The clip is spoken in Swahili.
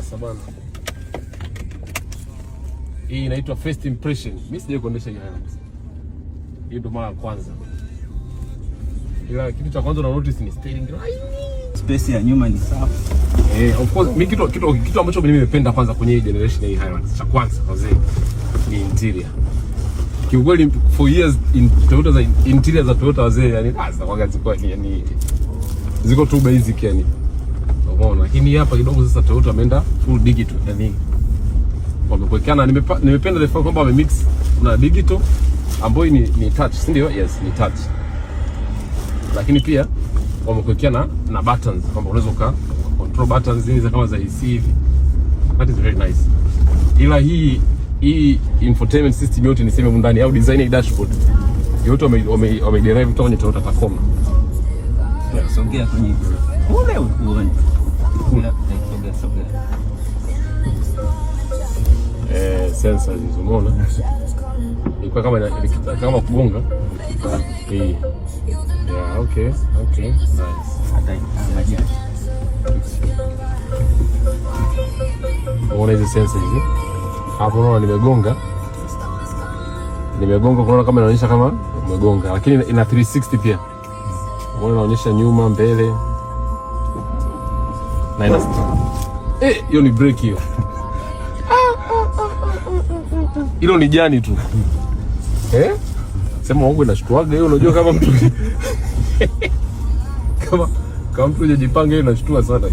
Sasa bwana, hii inaitwa first impression. Mimi sijawahi kuendesha hii Hilux. Hii ndo mara ya kwanza. Ila kitu cha kwanza na notice ni steering. Space ya nyuma ni safi. Of course mimi kitu ambacho mimi nimependa kwanza kwenye hii generation ya hii Hilux. Cha kwanza wazee ni interior. Kiukweli for years in Toyota za interior za Toyota wazee yani zinakuwa ziko tu basic yani. Unaona, lakini hapa kidogo sasa Toyota ameenda full digital yani. Wamekuwekana nimependa the fact kwamba wamemix na digital ambayo ni touch, si ndio? Yes, ni touch. Lakini pia wamekuwekana na buttons kwamba unaweza control buttons hizi kama za AC hivi. That is very nice. Ila hii infotainment system yote niseme ndani au design ya dashboard yote wame derive kutoka kwenye Toyota Tacoma. Sogea kwenye ule uone. Sogea. Sensors hizo umeona? Ilikuwa kama kugonga. Yeah, okay. Nice. Unaona hizi sensors hizi? Hapo unaona nimegonga kuona kama inaonyesha kama umegonga, lakini ina 360 pia. Unaona inaonyesha nyuma, mbele. Na ina hiyo ni brake hiyo. Hilo ni jani tu. Sema wangu inashtuaga hiyo, unajua kama mtu kama mtu hajajipanga hiyo inashtua sana.